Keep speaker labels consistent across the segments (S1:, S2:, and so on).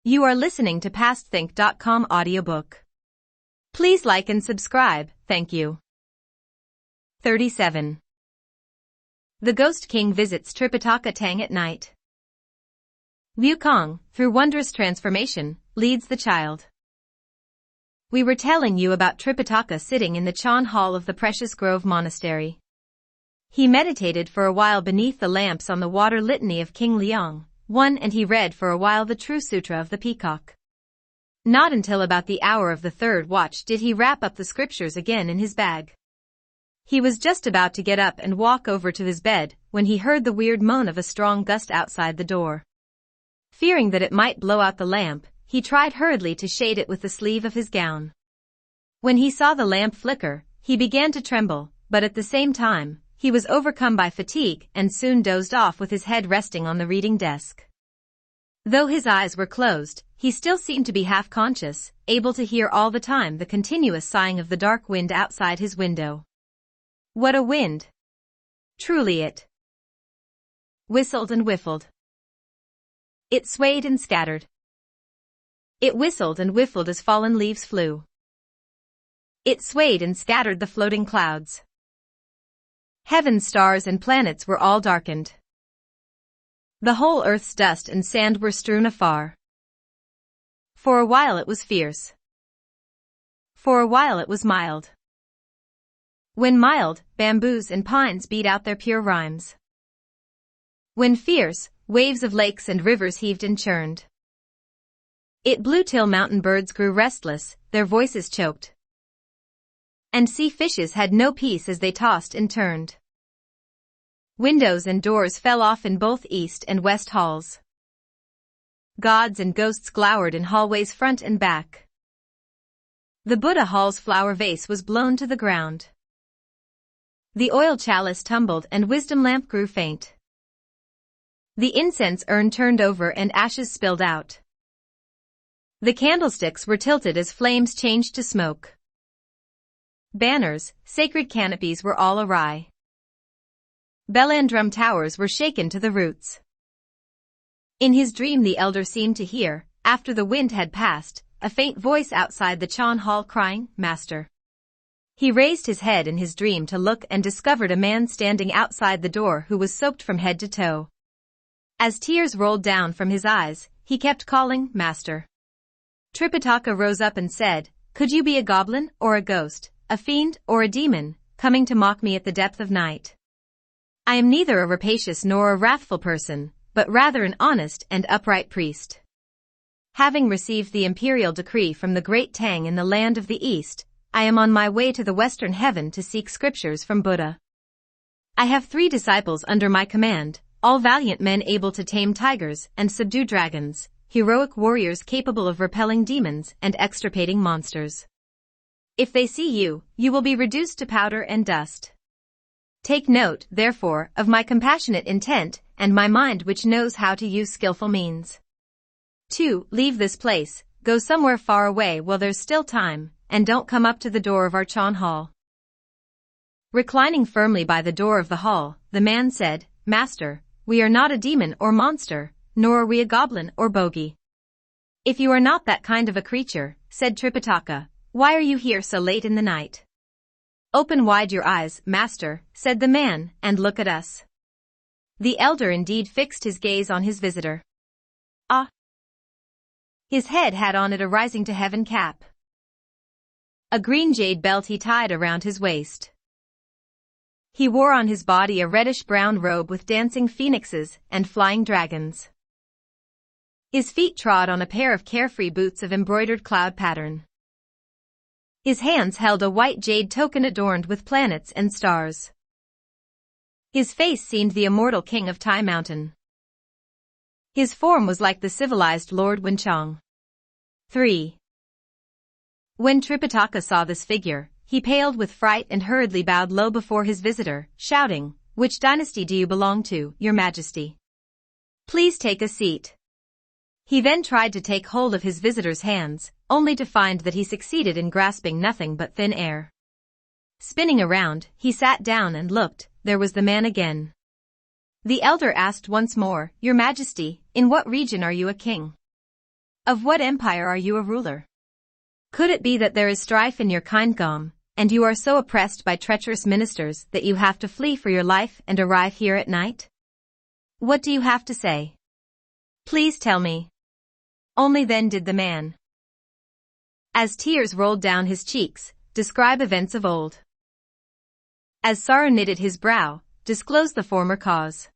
S1: You are listening to PastThink.com audiobook. Please like and subscribe, thank you. 37. The Ghost King visits Tripitaka Tang at night. Wu Cheng'en, through wondrous transformation, leads the child. We were telling you about Tripitaka sitting in the Chan Hall of the Precious Grove Monastery. He meditated for a while beneath the lamps on the water litany of King Liang, and he read for a while the True Sutra of the Peacock. Not until about the hour of the third watch did he wrap up the scriptures again in his bag. He was just about to get up and walk over to his bed when he heard the weird moan of a strong gust outside the door. Fearing that it might blow out the lamp, he tried hurriedly to shade it with the sleeve of his gown. When he saw the lamp flicker, he began to tremble, but at the same time, he was overcome by fatigue and soon dozed off with his head resting on the reading desk. Though his eyes were closed, he still seemed to be half-conscious, able to hear all the time the continuous sighing of the dark wind outside his window. What a wind! Truly it whistled and whiffled. It swayed and scattered. It whistled and whiffled as fallen leaves flew. It swayed and scattered the floating clouds. Heaven's stars and planets were all darkened. The whole earth's dust and sand were strewn afar. For a while it was fierce. For a while it was mild. When mild, bamboos and pines beat out their pure rhymes. When fierce, waves of lakes and rivers heaved and churned. It blew till mountain birds grew restless, their voices choked. And sea fishes had no peace as they tossed and turned. Windows and doors fell off in both east and west halls. Gods and ghosts glowered in hallways front and back. The Buddha hall's flower vase was blown to the ground. The oil chalice tumbled and wisdom lamp grew faint. The incense urn turned over and ashes spilled out. The candlesticks were tilted as flames changed to smoke. Banners, sacred canopies were all awry. Bell and drum towers were shaken to the roots. In his dream the elder seemed to hear, after the wind had passed, a faint voice outside the Chan Hall crying, "Master." He raised his head in his dream to look and discovered a man standing outside the door who was soaked from head to toe. As tears rolled down from his eyes, he kept calling, "Master." Tripitaka rose up and said, "Could you be a goblin or a ghost, a fiend or a demon, coming to mock me at the depth of night? I am neither a rapacious nor a wrathful person, but rather an honest and upright priest. Having received the imperial decree from the great Tang in the land of the East, I am on my way to the western heaven to seek scriptures from Buddha. I have 3 disciples under my command, all valiant men able to tame tigers and subdue dragons, heroic warriors capable of repelling demons and extirpating monsters. If they see you, you will be reduced to powder and dust. Take note, therefore, of my compassionate intent and my mind which knows how to use skillful means. 2. Leave this place, go somewhere far away while there's still time, and don't come up to the door of our Chan Hall." Reclining firmly by the door of the hall, the man said, "Master, we are not a demon or monster, nor are we a goblin or bogey." "If you are not that kind of a creature," said Tripitaka, "why are you here so late in the night?" "Open wide your eyes, master," said the man, "and look at us." The elder indeed fixed his gaze on his visitor. Ah! His head had on it a rising to heaven cap. A green jade belt he tied around his waist. He wore on his body a reddish-brown robe with dancing phoenixes and flying dragons. His feet trod on a pair of carefree boots of embroidered cloud pattern. His hands held a white jade token adorned with planets and stars. His face seemed the immortal king of Tai Mountain. His form was like the civilized Lord Wu Cheng'en. 3. When Tripitaka saw this figure, he paled with fright and hurriedly bowed low before his visitor, shouting, "Which dynasty do you belong to, Your Majesty? Please take a seat." He then tried to take hold of his visitor's hands, only to find that he succeeded in grasping nothing but thin air. Spinning around, he sat down and looked, there was the man again. The elder asked once more, "Your Majesty, in what region are you a king?" Of what empire are you a ruler? Could it be that there is strife in your kingdom, and you are so oppressed by treacherous ministers that you have to flee for your life and arrive here at night? What do you have to say? Please tell me. Only then did the man, as tears rolled down his cheeks, describe events of old. As sorrow knitted his brow, disclose the former cause.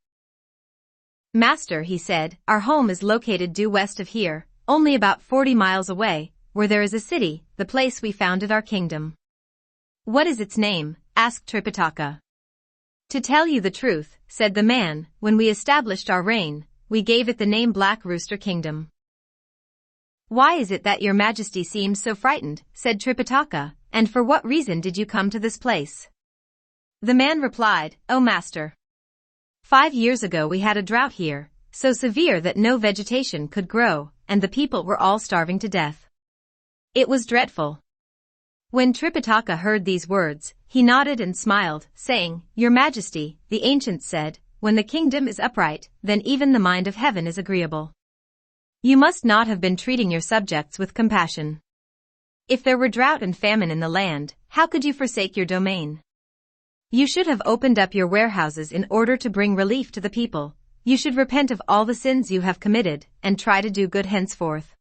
S1: Master, he said, our home is located due west of here, only about 40 miles away, where there is a city, the place we founded our kingdom. What is its name? Asked Tripitaka. To tell you the truth, said the man, when we established our reign, we gave it the name Black Rooster Kingdom. Why is it that your majesty seems so frightened, said Tripitaka, and for what reason did you come to this place? The man replied, O master. 5 years ago we had a drought here, so severe that no vegetation could grow, and the people were all starving to death. It was dreadful. When Tripitaka heard these words, he nodded and smiled, saying, Your Majesty, the ancients said, when the kingdom is upright, then even the mind of heaven is agreeable. You must not have been treating your subjects with compassion. If there were drought and famine in the land, how could you forsake your domain? You should have opened up your warehouses in order to bring relief to the people. You should repent of all the sins you have committed, and try to do good henceforth.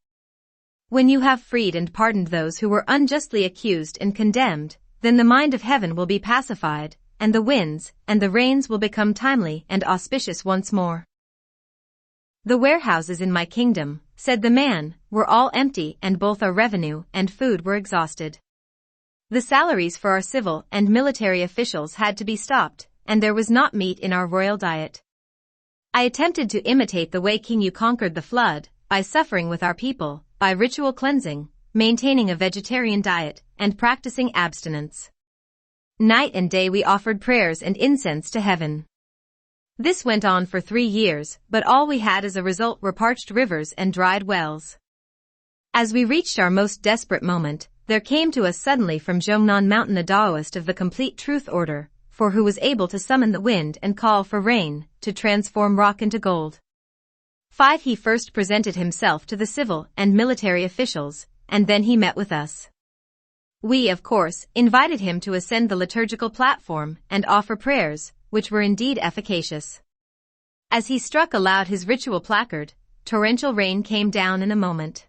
S1: When you have freed and pardoned those who were unjustly accused and condemned, then the mind of heaven will be pacified, and the winds and the rains will become timely and auspicious once more. The warehouses in my kingdom, said the man, were all empty and both our revenue and food were exhausted. The salaries for our civil and military officials had to be stopped, and there was not meat in our royal diet. I attempted to imitate the way King Yu conquered the flood, by suffering with our people, by ritual cleansing, maintaining a vegetarian diet, and practicing abstinence. Night and day we offered prayers and incense to heaven. This went on for 3 years, but all we had as a result were parched rivers and dried wells. As we reached our most desperate moment, there came to us suddenly from Zhongnan Mountain a Taoist of the Complete Truth Order, for who was able to summon the wind and call for rain, to transform rock into gold. 5. He first presented himself to the civil and military officials, and then he met with us. We, of course, invited him to ascend the liturgical platform and offer prayers, which were indeed efficacious. As he struck aloud his ritual placard, torrential rain came down in a moment.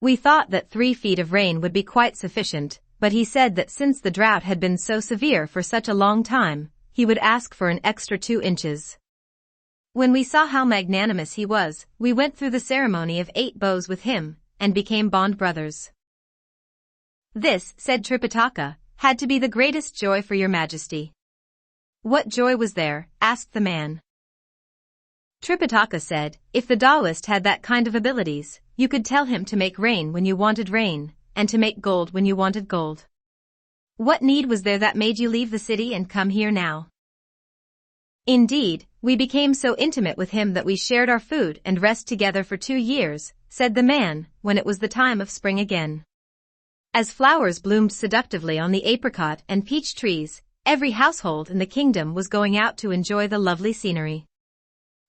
S1: We thought that 3 feet of rain would be quite sufficient, but he said that since the drought had been so severe for such a long time, he would ask for an extra 2 inches. When we saw how magnanimous he was, we went through the ceremony of 8 bows with him, and became bond brothers. This, said Tripitaka, had to be the greatest joy for your majesty. What joy was there? Asked the man. Tripitaka said, if the Taoist had that kind of abilities, you could tell him to make rain when you wanted rain, and to make gold when you wanted gold. What need was there that made you leave the city and come here now? Indeed, we became so intimate with him that we shared our food and rest together for 2 years, said the man, when it was the time of spring again. As flowers bloomed seductively on the apricot and peach trees, every household in the kingdom was going out to enjoy the lovely scenery.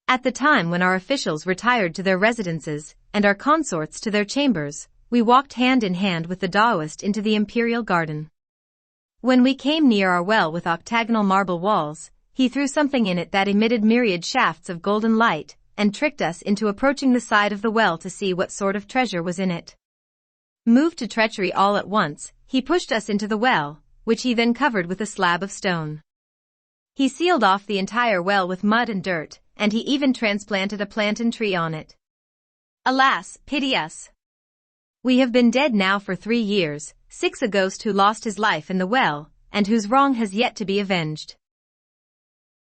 S1: At the time when our officials retired to their residences, and our consorts to their chambers, we walked hand in hand with the Taoist into the imperial garden. When we came near our well with octagonal marble walls, he threw something in it that emitted myriad shafts of golden light, and tricked us into approaching the side of the well to see what sort of treasure was in it. Moved to treachery all at once, he pushed us into the well, which he then covered with a slab of stone. He sealed off the entire well with mud and dirt, and he even transplanted a plantain tree on it. Alas, pity us! We have been dead now for 3 years, 6 a ghost who lost his life in the well, and whose wrong has yet to be avenged.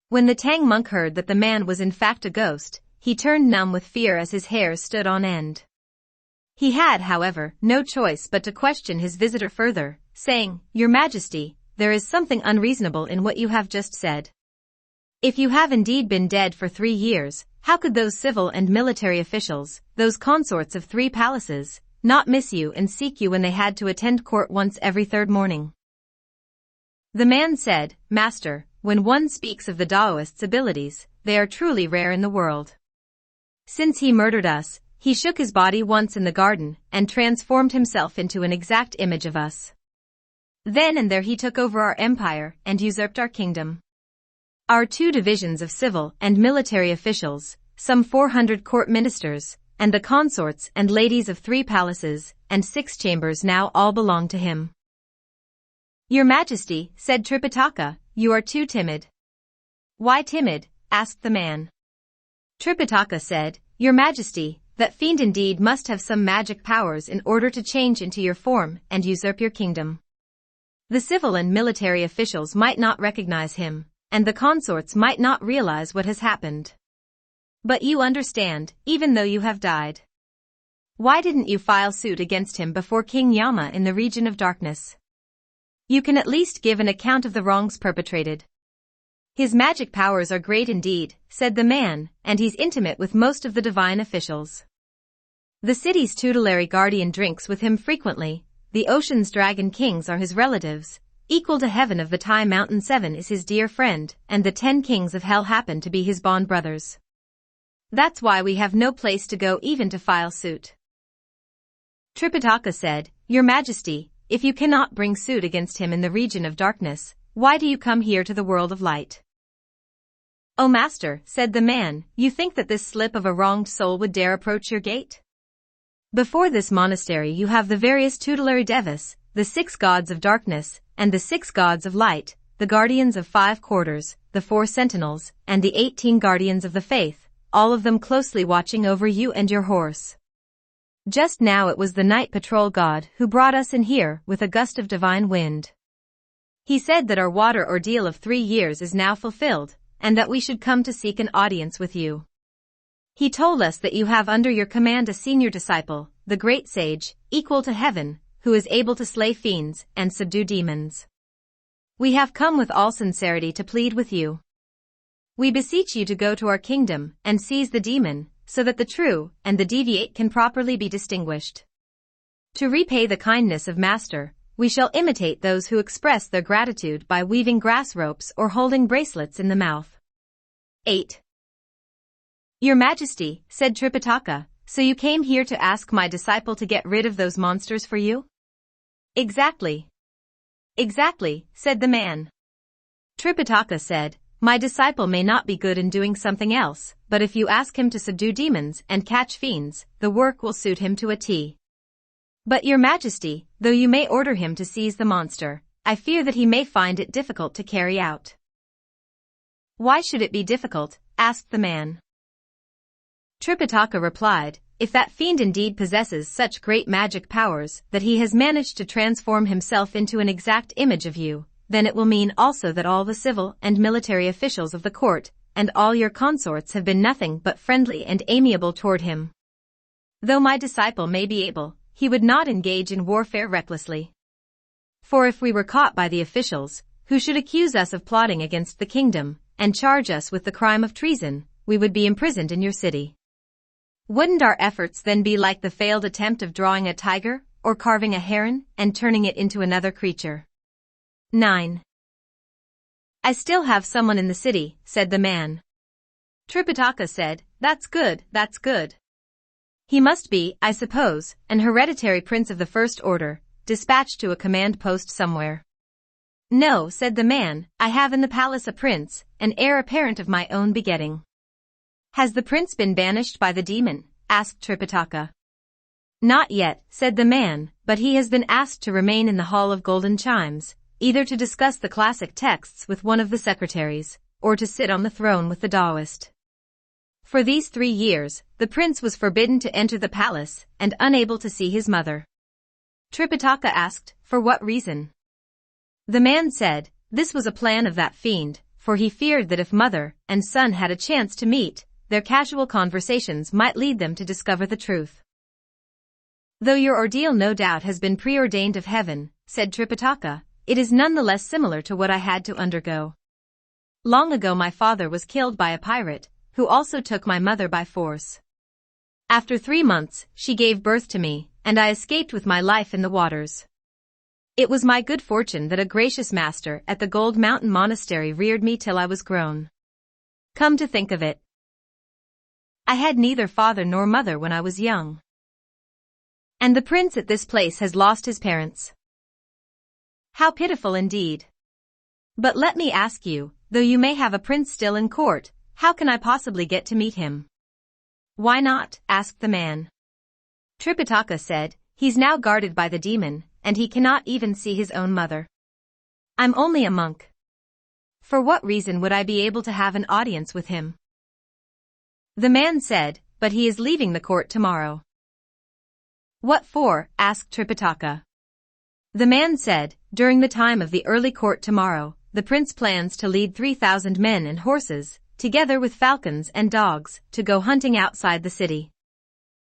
S1: When the Tang monk heard that the man was in fact a ghost, he turned numb with fear as his hairs stood on end. He had, however, no choice but to question his visitor further, saying, Your Majesty, there is something unreasonable in what you have just said. If you have indeed been dead for 3 years, how could those civil and military officials, those consorts of 3 palaces, not miss you and seek you when they had to attend court once every 3rd morning? The man said, Master, when one speaks of the Taoist's abilities, they are truly rare in the world. Since he murdered us, He shook his body once in the garden and transformed himself into an exact image of us. Then and there he took over our empire and usurped our kingdom. Our 2 divisions of civil and military officials, some 400 court ministers, and the consorts and ladies of 3 palaces and 6 chambers now all belong to him. Your Majesty, said Tripitaka, you are too timid. Why timid? Asked the man. Tripitaka said, Your Majesty, that fiend indeed must have some magic powers in order to change into your form and usurp your kingdom. The civil and military officials might not recognize him, and the consorts might not realize what has happened. But you understand, even though you have died. Why didn't you file suit against him before King Yama in the region of darkness? You can at least give an account of the wrongs perpetrated. His magic powers are great indeed, said the man, and he's intimate with most of the divine officials. The city's tutelary guardian drinks with him frequently, the ocean's dragon kings are his relatives, equal to heaven of the Tai Mountain 7 is his dear friend, and the 10 kings of hell happen to be his bond brothers. That's why we have no place to go even to file suit. Tripitaka said, Your Majesty, if you cannot bring suit against him in the region of darkness, why do you come here to the world of light? O Master, said the man, you think that this slip of a wronged soul would dare approach your gate? Before this monastery you have the various tutelary devas, the 6 gods of darkness, and the 6 gods of light, the guardians of 5 quarters, the 4 sentinels, and the 18 guardians of the faith, all of them closely watching over you and your horse. Just now it was the night patrol god who brought us in here with a gust of divine wind. He said that our water ordeal of 3 years is now fulfilled, and that we should come to seek an audience with you. He told us that you have under your command a senior disciple, the great sage, equal to heaven, who is able to slay fiends and subdue demons. We have come with all sincerity to plead with you. We beseech you to go to our kingdom and seize the demon, so that the true and the deviate can properly be distinguished. To repay the kindness of Master, we shall imitate those who express their gratitude by weaving grass ropes or holding bracelets in the mouth. 8. Your Majesty, said Tripitaka, so you came here to ask my disciple to get rid of those monsters for you? Exactly. Exactly, said the man. Tripitaka said, My disciple may not be good in doing something else, but if you ask him to subdue demons and catch fiends, the work will suit him to a T. But Your Majesty, though you may order him to seize the monster, I fear that he may find it difficult to carry out. Why should it be difficult? Asked the man. Tripitaka replied, If that fiend indeed possesses such great magic powers that he has managed to transform himself into an exact image of you, then it will mean also that all the civil and military officials of the court and all your consorts have been nothing but friendly and amiable toward him. Though my disciple may be able, he would not engage in warfare recklessly. For if we were caught by the officials, who should accuse us of plotting against the kingdom and charge us with the crime of treason, we would be imprisoned in your city. Wouldn't our efforts then be like the failed attempt of drawing a tiger or carving a heron and turning it into another creature? 9. I still have someone in the city, said the man. Tripitaka said, That's good, that's good. He must be, I suppose, an hereditary prince of the first order, dispatched to a command post somewhere. No, said the man, I have in the palace a prince, an heir apparent of my own begetting. Has the prince been banished by the demon? Asked Tripitaka. Not yet, said the man, but he has been asked to remain in the Hall of Golden Chimes, either to discuss the classic texts with one of the secretaries, or to sit on the throne with the Taoist. For these 3 years, the prince was forbidden to enter the palace and unable to see his mother. Tripitaka asked, For what reason? The man said, This was a plan of that fiend, for he feared that if mother and son had a chance to meet, their casual conversations might lead them to discover the truth. Though your ordeal no doubt has been preordained of heaven, said Tripitaka, it is nonetheless similar to what I had to undergo. Long ago my father was killed by a pirate, who also took my mother by force. After 3 months, she gave birth to me, and I escaped with my life in the waters. It was my good fortune that a gracious master at the Gold Mountain Monastery reared me till I was grown. Come to think of it, I had neither father nor mother when I was young. And the prince at this place has lost his parents. How pitiful indeed. But let me ask you, though you may have a prince still in court, how can I possibly get to meet him? Why not? Asked the man. Tripitaka said, he's now guarded by the demon, and he cannot even see his own mother. I'm only a monk. For what reason would I be able to have an audience with him? The man said, but he is leaving the court tomorrow. What for? Asked Tripitaka. The man said, during the time of the early court tomorrow, the prince plans to lead 3,000 men and horses, together with falcons and dogs, to go hunting outside the city.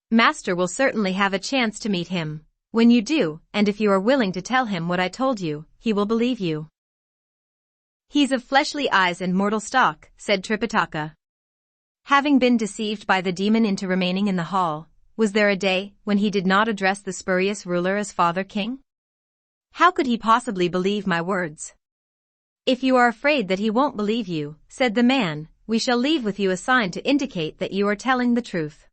S1: Master will certainly have a chance to meet him. When you do, and if you are willing to tell him what I told you, he will believe you. He's of fleshly eyes and mortal stock, said Tripitaka. Having been deceived by the demon into remaining in the hall, was there a day when he did not address the spurious ruler as Father King? How could he possibly believe my words? If you are afraid that he won't believe you, said the man, we shall leave with you a sign to indicate that you are telling the truth.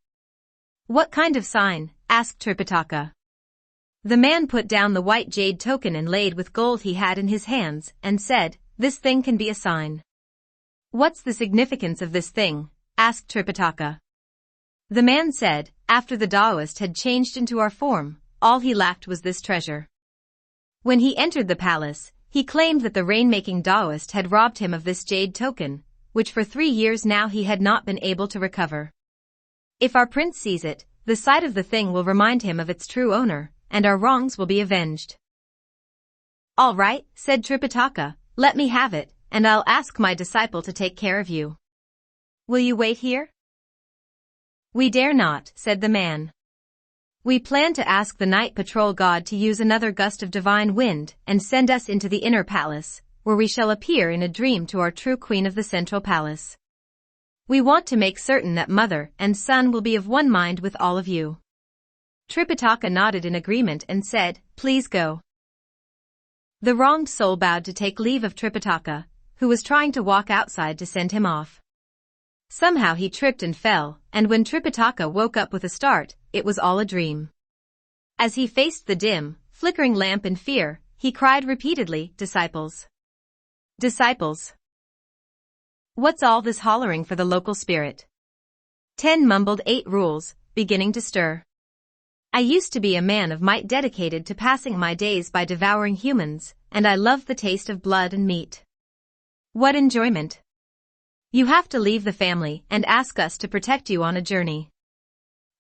S1: What kind of sign? Asked Tripitaka. The man put down the white jade token inlaid with gold he had in his hands, and said, this thing can be a sign. What's the significance of this thing? Asked Tripitaka. The man said, after the Taoist had changed into our form, all he lacked was this treasure. When he entered the palace, he claimed that the rain-making Taoist had robbed him of this jade token, which for 3 years now he had not been able to recover. If our prince sees it, the sight of the thing will remind him of its true owner, and our wrongs will be avenged. All right, said Tripitaka, let me have it, and I'll ask my disciple to take care of you. Will you wait here? We dare not, said the man. We plan to ask the night patrol god to use another gust of divine wind and send us into the inner palace, where we shall appear in a dream to our true queen of the central palace. We want to make certain that mother and son will be of one mind with all of you. Tripitaka nodded in agreement and said, please go. The wronged soul bowed to take leave of Tripitaka, who was trying to walk outside to send him off. Somehow he tripped and fell, and when Tripitaka woke up with a start, it was all a dream. As he faced the dim, flickering lamp in fear, he cried repeatedly, disciples. Disciples. What's all this hollering for the local spirit? 10 mumbled 8 rules, beginning to stir. I used to be a man of might dedicated to passing my days by devouring humans, and I loved the taste of blood and meat. What enjoyment! You have to leave the family and ask us to protect you on a journey.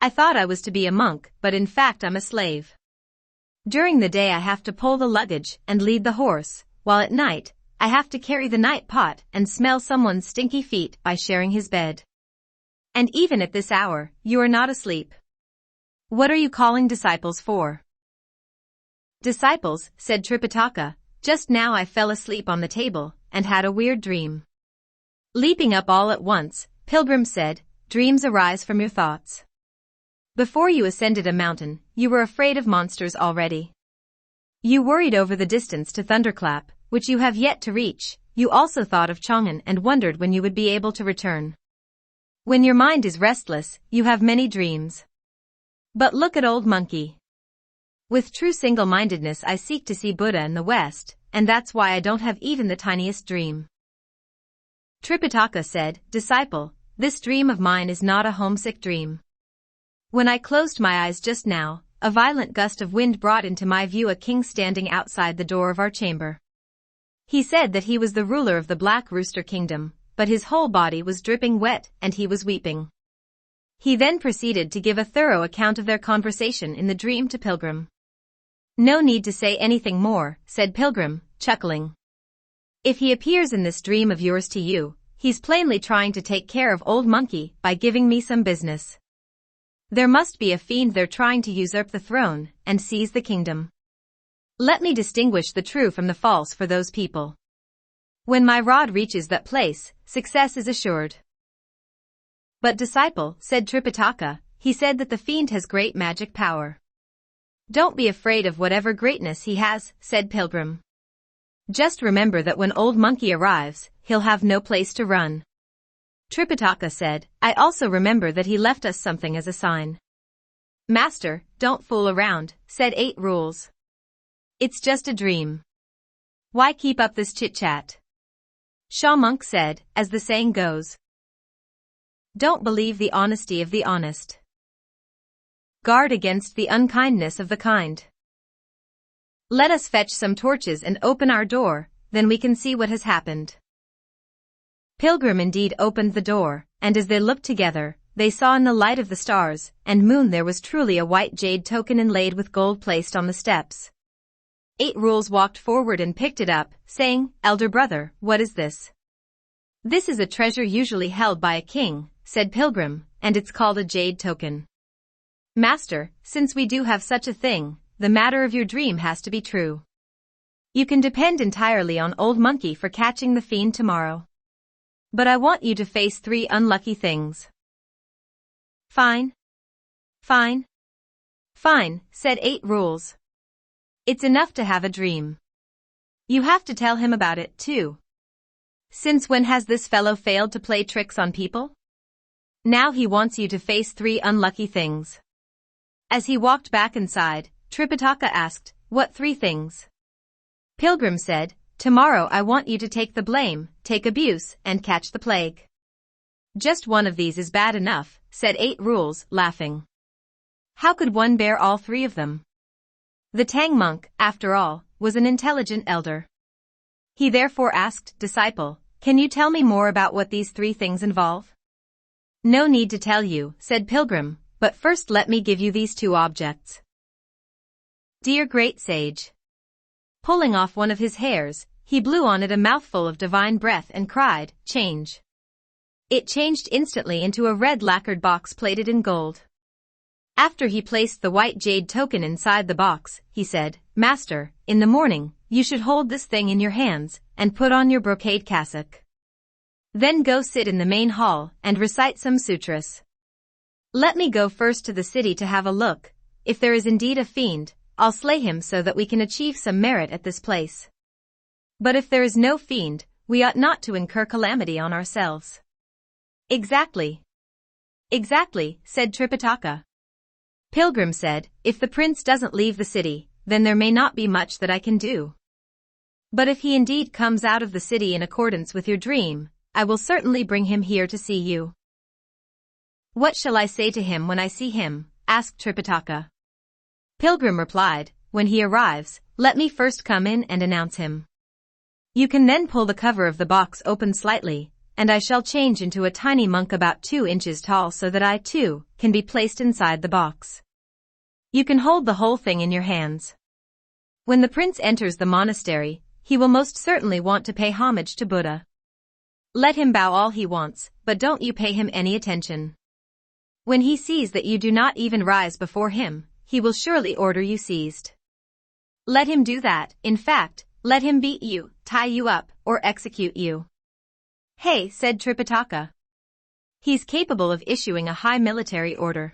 S1: I thought I was to be a monk, but in fact I'm a slave. During the day I have to pull the luggage and lead the horse, while at night, I have to carry the night pot and smell someone's stinky feet by sharing his bed. And even at this hour, you are not asleep. What are you calling disciples for? Disciples, said Tripitaka, just now I fell asleep on the table and had a weird dream. Leaping up all at once, Pilgrim said, dreams arise from your thoughts. Before you ascended a mountain, you were afraid of monsters already. You worried over the distance to Thunderclap, which you have yet to reach. You also thought of Chang'en and wondered when you would be able to return. When your mind is restless, you have many dreams. But look at old monkey. With true single-mindedness I seek to see Buddha in the West, and that's why I don't have even the tiniest dream. Tripitaka said, disciple, this dream of mine is not a homesick dream. When I closed my eyes just now, a violent gust of wind brought into my view a king standing outside the door of our chamber. He said that he was the ruler of the Black Rooster Kingdom, but his whole body was dripping wet and he was weeping. He then proceeded to give a thorough account of their conversation in the dream to Pilgrim. No need to say anything more, said Pilgrim, chuckling. If he appears in this dream of yours to you, he's plainly trying to take care of old monkey by giving me some business. There must be a fiend there trying to usurp the throne and seize the kingdom. Let me distinguish the true from the false for those people. When my rod reaches that place, success is assured. But disciple, said Tripitaka, he said that the fiend has great magic power. Don't be afraid of whatever greatness he has, said Pilgrim. Just remember that when old monkey arrives, he'll have no place to run. Tripitaka said, I also remember that he left us something as a sign. Master, don't fool around, said 8 Rules. It's just a dream. Why keep up this chit-chat? Shaw Monk said, as the saying goes. Don't believe the honesty of the honest. Guard against the unkindness of the kind. Let us fetch some torches and open our door, then we can see what has happened. Pilgrim indeed opened the door, and as they looked together, they saw in the light of the stars and moon there was truly a white jade token inlaid with gold placed on the steps. 8 Rules walked forward and picked it up, saying, Elder brother, what is this? This is a treasure usually held by a king, said Pilgrim, and it's called a jade token. Master, since we do have such a thing, the matter of your dream has to be true. You can depend entirely on Old Monkey for catching the fiend tomorrow. But I want you to face 3 unlucky things. Fine. Fine. Fine, said 8 Rules. It's enough to have a dream. You have to tell him about it, too. Since when has this fellow failed to play tricks on people? Now he wants you to face 3 unlucky things. As he walked back inside, Tripitaka asked, What 3 things? Pilgrim said, Tomorrow I want you to take the blame, take abuse, and catch the plague. Just one of these is bad enough, said 8 Rules, laughing. How could one bear all 3 of them? The Tang monk, after all, was an intelligent elder. He therefore asked, Disciple, can you tell me more about what these 3 things involve? No need to tell you, said Pilgrim, but first let me give you these 2 objects. Dear great sage. Pulling off one of his hairs, he blew on it a mouthful of divine breath and cried, Change. It changed instantly into a red lacquered box plated in gold. After he placed the white jade token inside the box, he said, Master, in the morning, you should hold this thing in your hands and put on your brocade cassock. Then go sit in the main hall and recite some sutras. Let me go first to the city to have a look. If there is indeed a fiend, I'll slay him so that we can achieve some merit at this place. But if there is no fiend, we ought not to incur calamity on ourselves. Exactly. Exactly, said Tripitaka. Pilgrim said, If the prince doesn't leave the city, then there may not be much that I can do. But if he indeed comes out of the city in accordance with your dream, I will certainly bring him here to see you. What shall I say to him when I see him? Asked Tripitaka. Pilgrim replied, When he arrives, let me first come in and announce him. You can then pull the cover of the box open slightly, and I shall change into a tiny monk about 2 inches tall so that I, too, can be placed inside the box. You can hold the whole thing in your hands. When the prince enters the monastery, he will most certainly want to pay homage to Buddha. Let him bow all he wants, but don't you pay him any attention. When he sees that you do not even rise before him, he will surely order you seized. Let him do that, in fact, let him beat you, tie you up, or execute you. Hey, said Tripitaka. He's capable of issuing a high military order.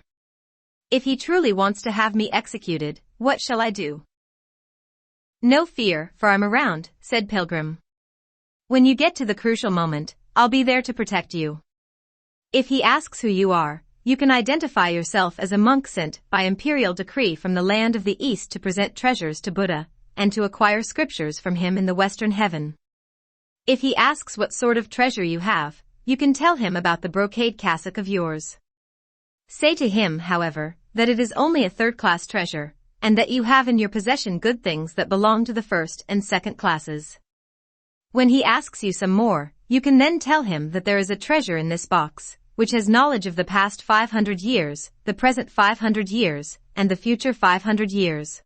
S1: If he truly wants to have me executed, what shall I do? No fear, for I'm around, said Pilgrim. When you get to the crucial moment, I'll be there to protect you. If he asks who you are, you can identify yourself as a monk sent by imperial decree from the land of the East to present treasures to Buddha, and to acquire scriptures from him in the Western heaven. If he asks what sort of treasure you have, you can tell him about the brocade cassock of yours. Say to him, however, that it is only a 3rd-class treasure, and that you have in your possession good things that belong to the 1st and 2nd classes. When he asks you some more, you can then tell him that there is a treasure in this box, which has knowledge of the past 500 years, the present 500 years, and the future 500 years.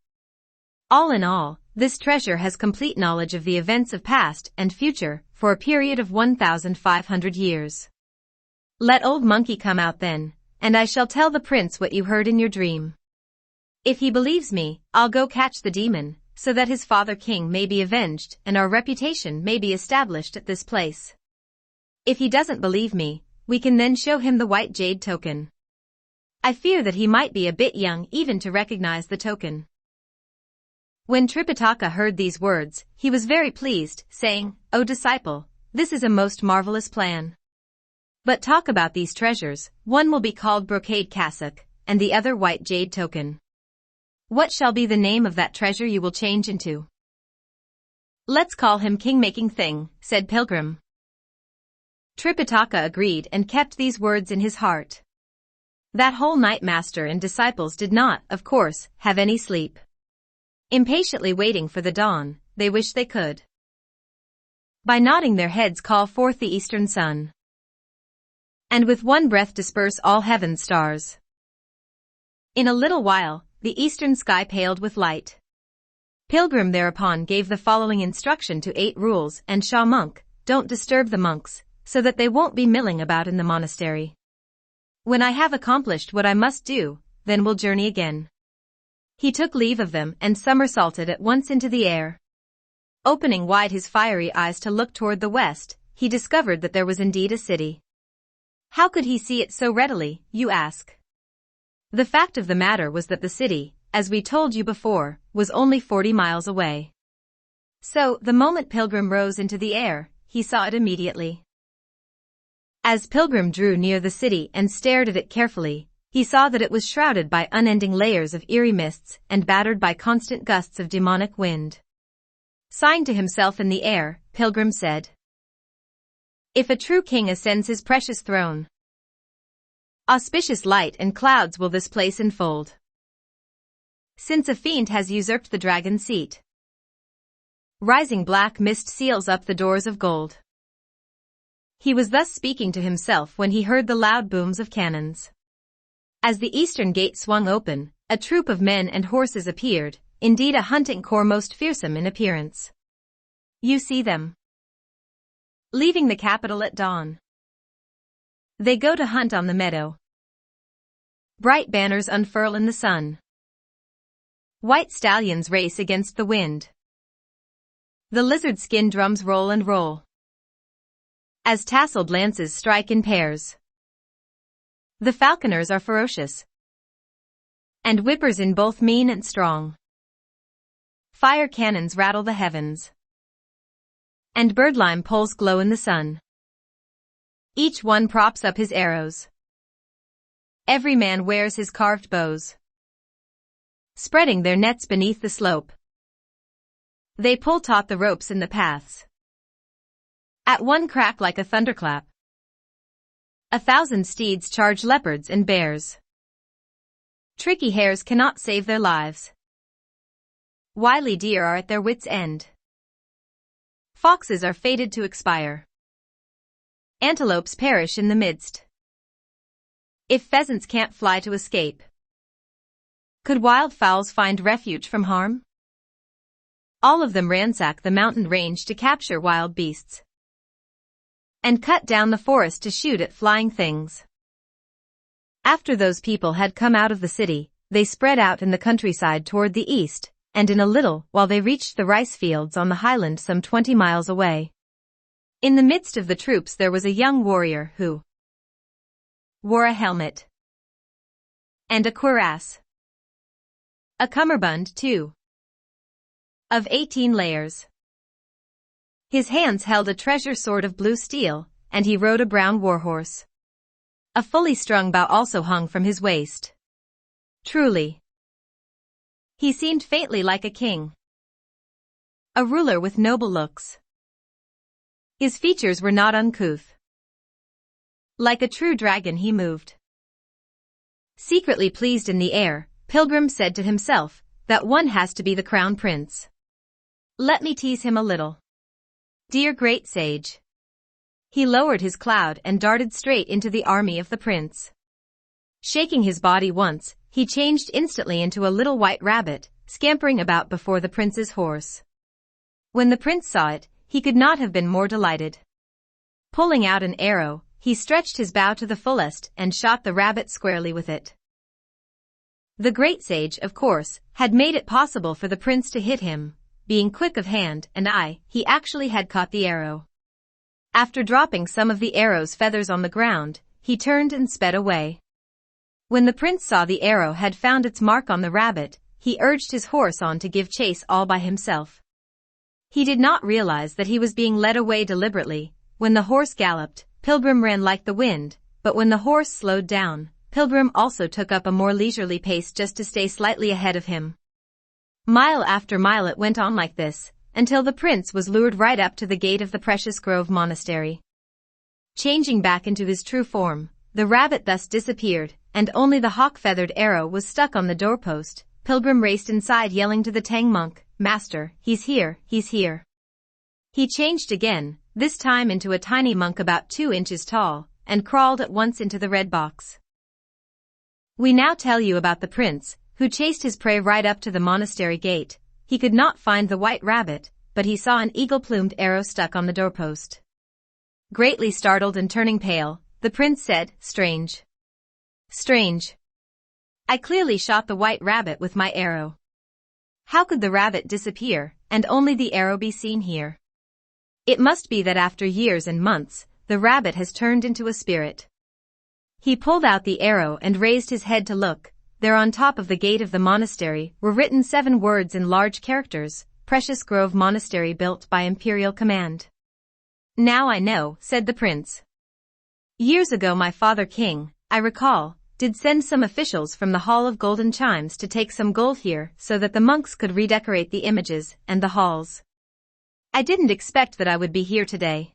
S1: All in all, this treasure has complete knowledge of the events of past and future for a period of 1,500 years. Let Old Monkey come out then, and I shall tell the prince what you heard in your dream. If he believes me, I'll go catch the demon, so that his father king may be avenged and our reputation may be established at this place. If he doesn't believe me, we can then show him the white jade token. I fear that he might be a bit young even to recognize the token. When Tripitaka heard these words, he was very pleased, saying, O disciple, this is a most marvelous plan. But talk about these treasures, one will be called brocade cassock, and the other white jade token. What shall be the name of that treasure you will change into? Let's call him king-making thing, said Pilgrim. Tripitaka agreed and kept these words in his heart. That whole night master and disciples did not, of course, have any sleep. Impatiently waiting for the dawn, they wished they could, by nodding their heads, call forth the eastern sun, and with one breath disperse all heaven's stars. In a little while, the eastern sky paled with light. Pilgrim thereupon gave the following instruction to 8 rules, and Shah monk, don't disturb the monks, so that they won't be milling about in the monastery. When I have accomplished what I must do, then we'll journey again. He took leave of them and somersaulted at once into the air. Opening wide his fiery eyes to look toward the west, he discovered that there was indeed a city. How could he see it so readily, you ask? The fact of the matter was that the city, as we told you before, was only 40 miles away. So, the moment Pilgrim rose into the air, he saw it immediately. As Pilgrim drew near the city and stared at it carefully, he saw that it was shrouded by unending layers of eerie mists and battered by constant gusts of demonic wind. Sighing to himself in the air, Pilgrim said, "If a true king ascends his precious throne, auspicious light and clouds will this place enfold. Since a fiend has usurped the dragon's seat, rising black mist seals up the doors of gold." He was thus speaking to himself when he heard the loud booms of cannons. As the eastern gate swung open, a troop of men and horses appeared, indeed a hunting corps most fearsome in appearance. You see them leaving the capital at dawn. They go to hunt on the meadow. Bright banners unfurl in the sun. White stallions race against the wind. The lizard skin drums roll and roll, as tasseled lances strike in pairs. The falconers are ferocious, and whippers in both mean and strong. Fire cannons rattle the heavens, and birdlime poles glow in the sun. Each one props up his arrows. Every man wears his carved bows, spreading their nets beneath the slope. They pull taut the ropes in the paths. At one crack like a thunderclap, 1,000 steeds charge leopards and bears. Tricky hares cannot save their lives. Wily deer are at their wits' end. Foxes are fated to expire. Antelopes perish in the midst. If pheasants can't fly to escape, could wild fowls find refuge from harm? All of them ransack the mountain range to capture wild beasts, and cut down the forest to shoot at flying things. After those people had come out of the city, they spread out in the countryside toward the east, and in a little while they reached the rice fields on the highland some 20 miles away. In the midst of the troops there was a young warrior who wore a helmet and a cuirass, a cummerbund too, of 18 layers. His hands held a treasure sword of blue steel, and he rode a brown warhorse. A fully strung bow also hung from his waist. Truly, he seemed faintly like a king, a ruler with noble looks. His features were not uncouth. Like a true dragon he moved. Secretly pleased in the air, Pilgrim said to himself, that one has to be the crown prince. Let me tease him a little. Dear great sage. He lowered his cloud and darted straight into the army of the prince. Shaking his body once, he changed instantly into a little white rabbit, scampering about before the prince's horse. When the prince saw it, he could not have been more delighted. Pulling out an arrow, he stretched his bow to the fullest and shot the rabbit squarely with it. The great sage, of course, had made it possible for the prince to hit him. Being quick of hand and eye, he actually had caught the arrow. After dropping some of the arrow's feathers on the ground, he turned and sped away. When the prince saw the arrow had found its mark on the rabbit, he urged his horse on to give chase all by himself. He did not realize that he was being led away deliberately. When the horse galloped, Pilgrim ran like the wind, but when the horse slowed down, Pilgrim also took up a more leisurely pace just to stay slightly ahead of him. Mile after mile it went on like this, until the prince was lured right up to the gate of the Precious Grove Monastery. Changing back into his true form, the rabbit thus disappeared, and only the hawk-feathered arrow was stuck on the doorpost. Pilgrim raced inside yelling to the Tang monk, "Master, he's here, he's here." He changed again, this time into a tiny monk about 2 inches tall, and crawled at once into the red box. We now tell you about the prince, who chased his prey right up to the monastery gate. He could not find the white rabbit, but he saw an eagle-plumed arrow stuck on the doorpost. Greatly startled and turning pale, the prince said, "Strange. Strange. I clearly shot the white rabbit with my arrow. How could the rabbit disappear, and only the arrow be seen here? It must be that after years and months, the rabbit has turned into a spirit." He pulled out the arrow and raised his head to look. There on top of the gate of the monastery were written 7 words in large characters, "Precious Grove Monastery built by Imperial Command." "Now I know," said the prince. "Years ago my father king, I recall, did send some officials from the Hall of Golden Chimes to take some gold here so that the monks could redecorate the images and the halls. I didn't expect that I would be here today.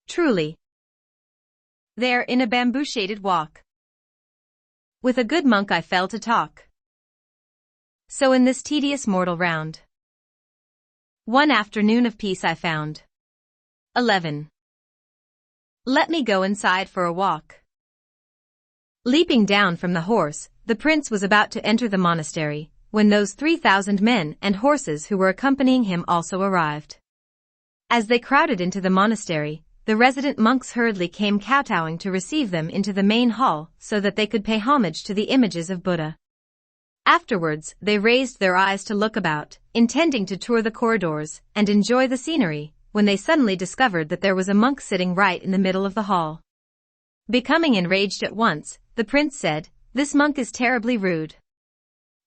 S1: Truly. There in a bamboo-shaded walk. With a good monk I fell to talk. So in this tedious mortal round, one afternoon of peace I found. 11. Let me go inside for a walk." Leaping down from the horse, the prince was about to enter the monastery, when those 3,000 men and horses who were accompanying him also arrived. As they crowded into the monastery, the resident monks hurriedly came kowtowing to receive them into the main hall so that they could pay homage to the images of Buddha. Afterwards, they raised their eyes to look about, intending to tour the corridors and enjoy the scenery, when they suddenly discovered that there was a monk sitting right in the middle of the hall. Becoming enraged at once, the prince said, "This monk is terribly rude.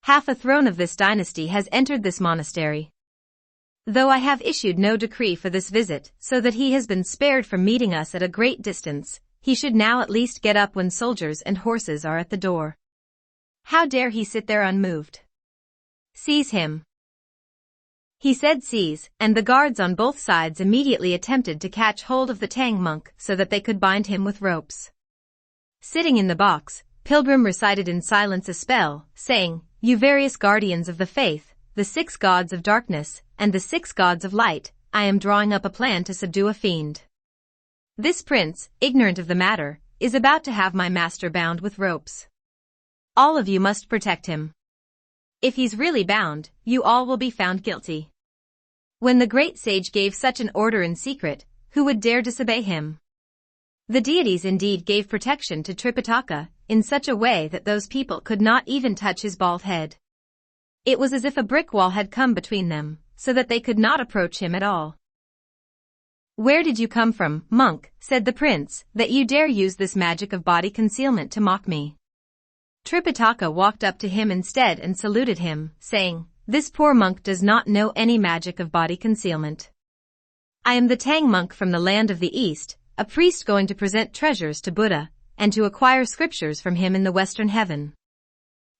S1: Half a throne of this dynasty has entered this monastery. Though I have issued no decree for this visit so that he has been spared from meeting us at a great distance, he should now at least get up when soldiers and horses are at the door. How dare he sit there unmoved? Seize him." He said seize, and the guards on both sides immediately attempted to catch hold of the Tang monk so that they could bind him with ropes. Sitting in the box, Pilgrim recited in silence a spell, saying, "You various guardians of the faith, the 6 gods of darkness, and the 6 gods of light, I am drawing up a plan to subdue a fiend. This prince, ignorant of the matter, is about to have my master bound with ropes. All of you must protect him. If he's really bound, you all will be found guilty." When the great sage gave such an order in secret, who would dare disobey him? The deities indeed gave protection to Tripitaka, in such a way that those people could not even touch his bald head. It was as if a brick wall had come between them, so that they could not approach him at all. "Where did you come from, monk," said the prince, "that you dare use this magic of body concealment to mock me?" Tripitaka walked up to him instead and saluted him, saying, "This poor monk does not know any magic of body concealment. I am the Tang monk from the land of the East, a priest going to present treasures to Buddha, and to acquire scriptures from him in the western heaven."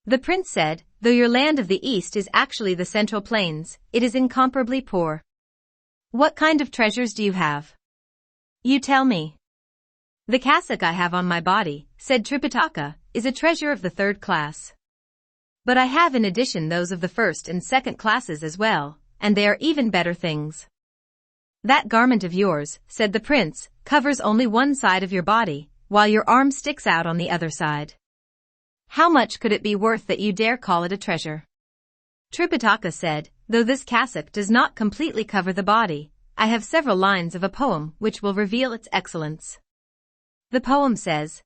S1: The prince said, "Though your land of the East is actually the Central Plains, it is incomparably poor. What kind of treasures do you have? You tell me." "The cassock I have on my body," said Tripitaka, "is a treasure of the 3rd class. But I have in addition those of the 1st and 2nd classes as well, and they are even better things." "That garment of yours," said the prince, "covers only one side of your body, while your arm sticks out on the other side. How much could it be worth that you dare call it a treasure?" Tripitaka said, "Though this cassock does not completely cover the body, I have several lines of a poem which will reveal its excellence." The poem says,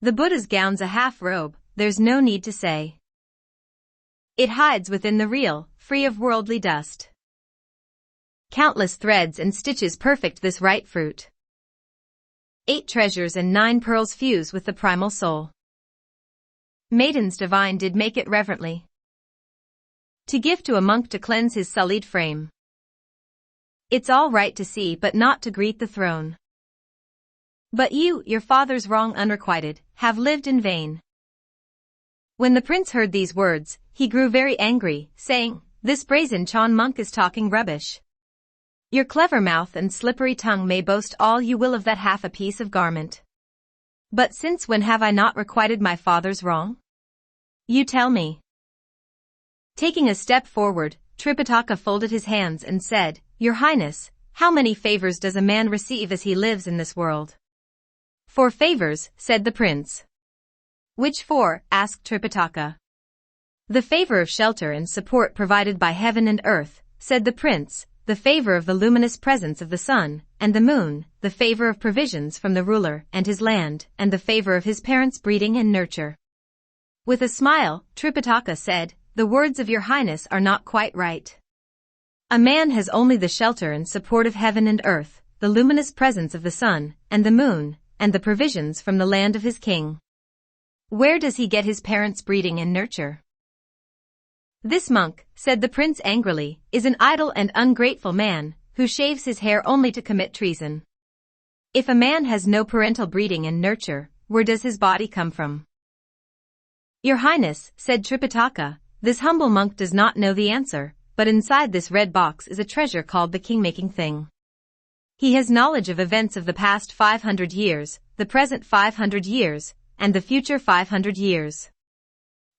S1: "The Buddha's gown's a half-robe, there's no need to say. It hides within the real, free of worldly dust. Countless threads and stitches perfect this right fruit. 8 treasures and 9 pearls fuse with the primal soul. Maidens divine did make it reverently, to give to a monk to cleanse his sullied frame. It's all right to see but not to greet the throne. But you, your father's wrong unrequited, have lived in vain. When the prince heard these words, he grew very angry, saying, "This brazen Chan monk is talking rubbish. Your clever mouth and slippery tongue may boast all you will of that half a piece of garment. But since when have I not requited my father's wrong? You tell me." Taking a step forward, Tripitaka folded his hands and said, "Your Highness, how many favors does a man receive as he lives in this world?" "4 favors," said the prince. "Which 4?" asked Tripitaka. "The favor of shelter and support provided by heaven and earth," said the prince, "the favor of the luminous presence of the sun and the moon, the favor of provisions from the ruler and his land, and the favor of his parents' breeding and nurture." With a smile, Tripitaka said, "The words of your Highness are not quite right. A man has only the shelter and support of heaven and earth, the luminous presence of the sun and the moon, and the provisions from the land of his king. Where does he get his parents' breeding and nurture?" "This monk," said the prince angrily, "is an idle and ungrateful man, who shaves his hair only to commit treason. If a man has no parental breeding and nurture, where does his body come from?" "Your Highness," said Tripitaka, "this humble monk does not know the answer, but inside this red box is a treasure called the king-making thing. He has knowledge of events of the past 500 years, the present 500 years, and the future 500 years.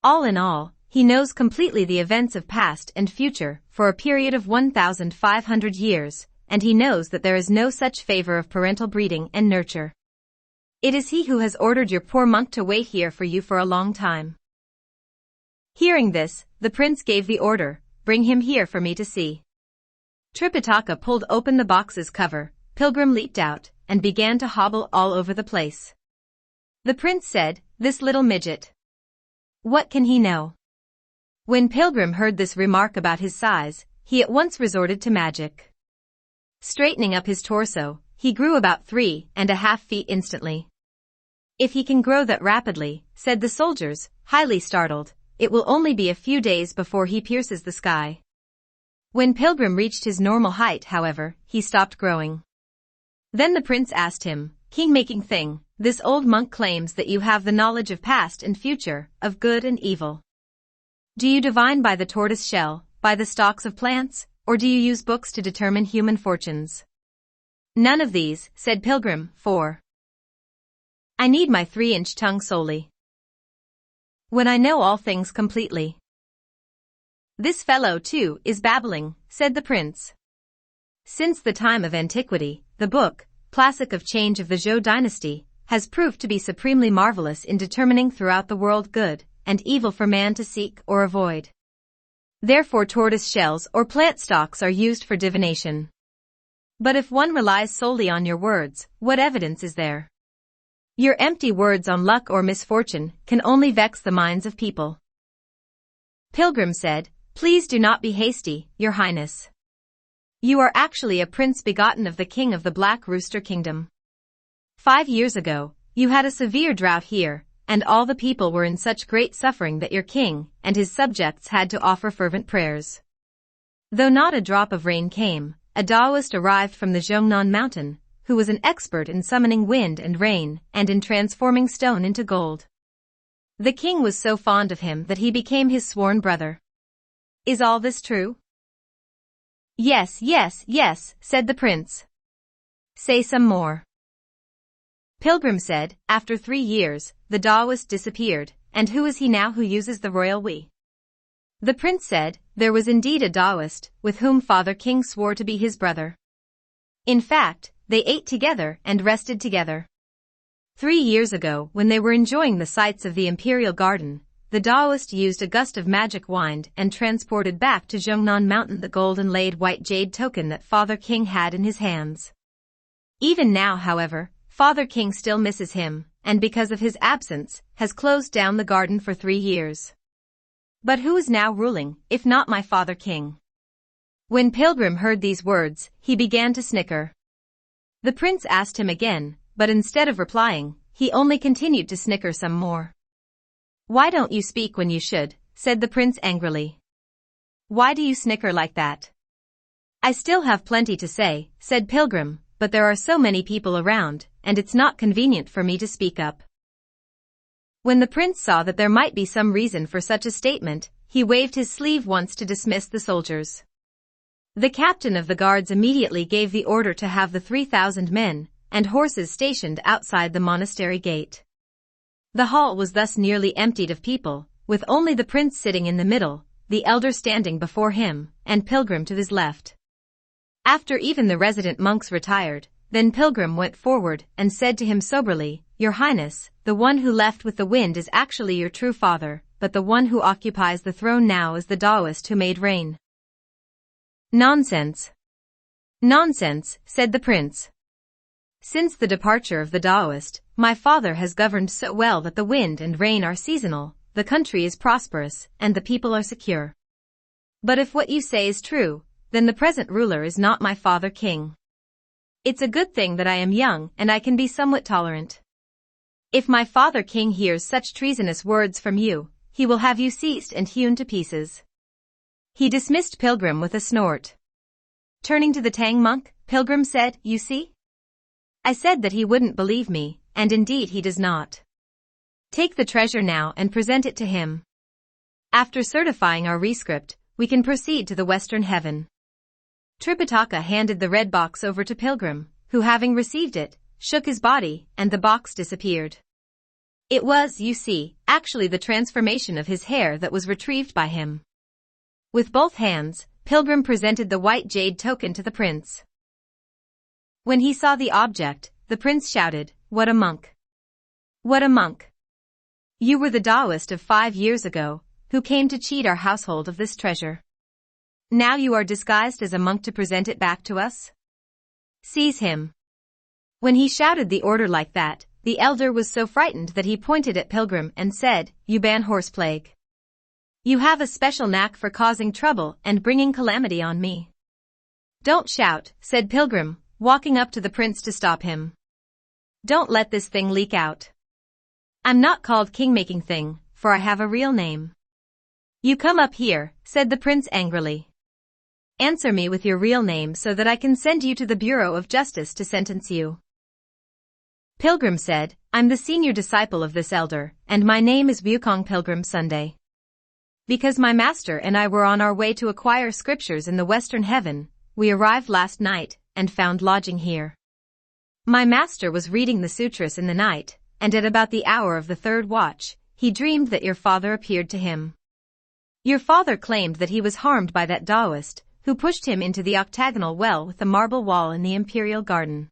S1: All in all, he knows completely the events of past and future for a period of 1,500 years, and he knows that there is no such favor of parental breeding and nurture. It is he who has ordered your poor monk to wait here for you for a long time." Hearing this, the prince gave the order, "Bring him here for me to see." Tripitaka pulled open the box's cover, Pilgrim leaped out, and began to hobble all over the place. The prince said, "This little midget. What can he know?" When Pilgrim heard this remark about his size, he at once resorted to magic. Straightening up his torso, he grew about 3.5 feet instantly. "If he can grow that rapidly," said the soldiers, highly startled, "it will only be a few days before he pierces the sky." When Pilgrim reached his normal height, however, he stopped growing. Then the prince asked him, "King-making thing, this old monk claims that you have the knowledge of past and future, of good and evil. Do you divine by the tortoise shell, by the stalks of plants, or do you use books to determine human fortunes?" "None of these," said Pilgrim, "for I need my 3-inch tongue solely. When I know all things completely." "This fellow, too, is babbling," said the prince. "Since the time of antiquity, the book, classic of change of the Zhou dynasty, has proved to be supremely marvelous in determining throughout the world good and evil for man to seek or avoid. Therefore tortoise shells or plant stalks are used for divination. But if one relies solely on your words, what evidence is there? Your empty words on luck or misfortune can only vex the minds of people." Pilgrim said, "Please do not be hasty, Your Highness. You are actually a prince begotten of the king of the Black Rooster Kingdom. 5 years ago, you had a severe drought here, and all the people were in such great suffering that your king and his subjects had to offer fervent prayers. Though not a drop of rain came, a Taoist arrived from the Zhongnan mountain, who was an expert in summoning wind and rain and in transforming stone into gold. The king was so fond of him that he became his sworn brother. Is all this true?" "Yes, yes, yes," said the prince. "Say some more." Pilgrim said, "After 3 years, the Taoist disappeared, and who is he now who uses the royal we?" The prince said, "There was indeed a Taoist, with whom Father King swore to be his brother. In fact, they ate together and rested together. 3 years ago, when they were enjoying the sights of the imperial garden, the Taoist used a gust of magic wind and transported back to Zhongnan Mountain the gold inlaid white jade token that Father King had in his hands. Even now, however, Father King still misses him, and because of his absence, has closed down the garden for 3 years. But who is now ruling, if not my Father King?" When Pilgrim heard these words, he began to snicker. The prince asked him again, but instead of replying, he only continued to snicker some more. "Why don't you speak when you should?" said the prince angrily. "Why do you snicker like that?" "I still have plenty to say," said Pilgrim, "but there are so many people around, and it's not convenient for me to speak up." When the prince saw that there might be some reason for such a statement, he waved his sleeve once to dismiss the soldiers. The captain of the guards immediately gave the order to have the 3,000 men and horses stationed outside the monastery gate. The hall was thus nearly emptied of people, with only the prince sitting in the middle, the elder standing before him, and Pilgrim to his left. After even the resident monks retired, then Pilgrim went forward and said to him soberly, "Your Highness, the one who left with the wind is actually your true father, but the one who occupies the throne now is the Taoist who made rain." "Nonsense." "Nonsense," said the prince. "Since the departure of the Taoist, my father has governed so well that the wind and rain are seasonal, the country is prosperous, and the people are secure. But if what you say is true, then the present ruler is not my father king. It's a good thing that I am young and I can be somewhat tolerant. If my father king hears such treasonous words from you, he will have you seized and hewn to pieces." He dismissed Pilgrim with a snort. Turning to the Tang monk, Pilgrim said, "You see? I said that he wouldn't believe me, and indeed he does not. Take the treasure now and present it to him. After certifying our rescript, we can proceed to the western heaven." Tripitaka handed the red box over to Pilgrim, who having received it, shook his body, and the box disappeared. It was, you see, actually the transformation of his hair that was retrieved by him. With both hands, Pilgrim presented the white jade token to the prince. When he saw the object, the prince shouted, "What a monk! What a monk! You were the Taoist of 5 years ago, who came to cheat our household of this treasure. Now you are disguised as a monk to present it back to us? Seize him." When he shouted the order like that, the elder was so frightened that he pointed at Pilgrim and said, "You ban horse plague. You have a special knack for causing trouble and bringing calamity on me." "Don't shout," said Pilgrim, walking up to the prince to stop him. "Don't let this thing leak out. I'm not called king-making thing, for I have a real name." "You come up here," said the prince angrily. "Answer me with your real name so that I can send you to the Bureau of Justice to sentence you." Pilgrim said, "I'm the senior disciple of this elder, and my name is Wu Cheng'en Pilgrim Sunday. Because my master and I were on our way to acquire scriptures in the western heaven, we arrived last night and found lodging here. My master was reading the sutras in the night, and at about the hour of the 3rd watch, he dreamed that your father appeared to him. Your father claimed that he was harmed by that Taoist, who pushed him into the octagonal well with the marble wall in the imperial garden.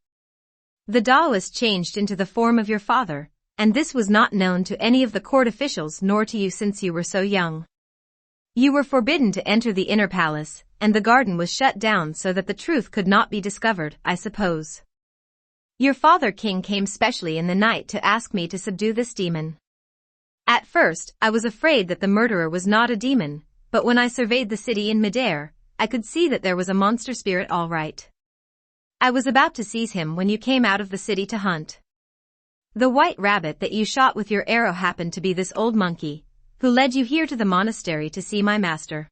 S1: The Taoist changed into the form of your father, and this was not known to any of the court officials nor to you since you were so young. You were forbidden to enter the inner palace, and the garden was shut down so that the truth could not be discovered, I suppose. Your father king came specially in the night to ask me to subdue this demon. At first, I was afraid that the murderer was not a demon, but when I surveyed the city in midair, I could see that there was a monster spirit all right. I was about to seize him when you came out of the city to hunt. The white rabbit that you shot with your arrow happened to be this old monkey, who led you here to the monastery to see my master.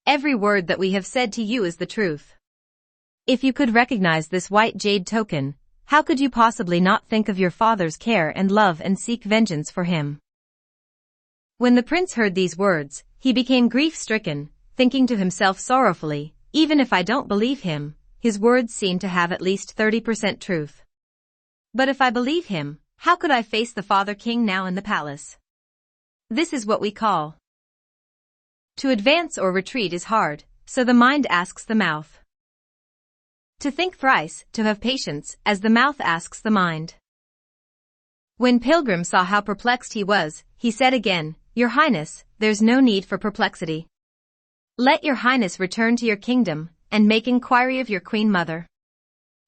S1: Every word that we have said to you is the truth. If you could recognize this white jade token, how could you possibly not think of your father's care and love and seek vengeance for him?" When the prince heard these words, he became grief-stricken, thinking to himself sorrowfully, "Even if I don't believe him, his words seem to have at least 30% truth. But if I believe him, how could I face the father king now in the palace? This is what we call. To advance or retreat is hard, so the mind asks the mouth. To think thrice, to have patience, as the mouth asks the mind." When Pilgrim saw how perplexed he was, he said again, "Your Highness, there's no need for perplexity. Let your Highness return to your kingdom, and make inquiry of your queen mother.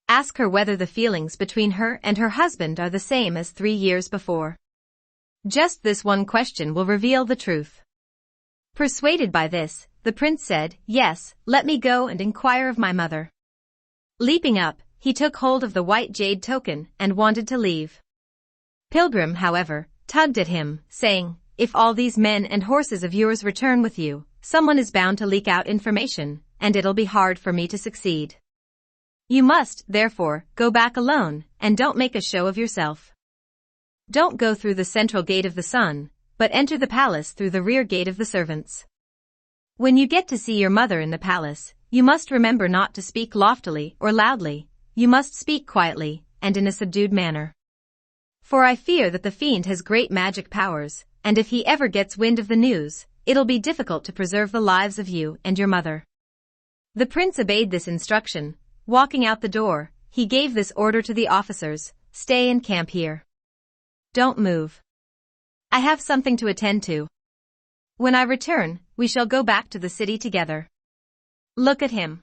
S1: Ask her whether the feelings between her and her husband are the same as 3 years before. Just this one question will reveal the truth." Persuaded by this, the prince said, "Yes, let me go and inquire of my mother." Leaping up, he took hold of the white jade token and wanted to leave. Pilgrim, however, tugged at him, saying, "If all these men and horses of yours return with you, someone is bound to leak out information, and it'll be hard for me to succeed. You must, therefore, go back alone, and don't make a show of yourself. Don't go through the central gate of the sun, but enter the palace through the rear gate of the servants. When you get to see your mother in the palace, you must remember not to speak loftily or loudly. You must speak quietly, and in a subdued manner. For I fear that the fiend has great magic powers, and if he ever gets wind of the news, it'll be difficult to preserve the lives of you and your mother. The prince obeyed this instruction. Walking out the door, he gave this order to the officers: stay and camp here. Don't move. I have something to attend to. When I return, we shall go back to the city together. Look at him.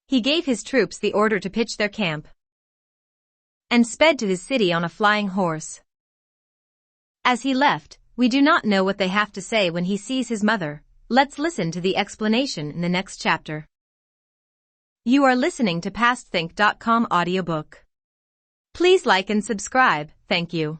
S1: He gave his troops the order to pitch their camp and sped to his city on a flying horse. As he left, we do not know what they have to say when he sees his mother. Let's listen to the explanation in the next chapter. You are listening to PastThink.com audiobook. Please like and subscribe. Thank you.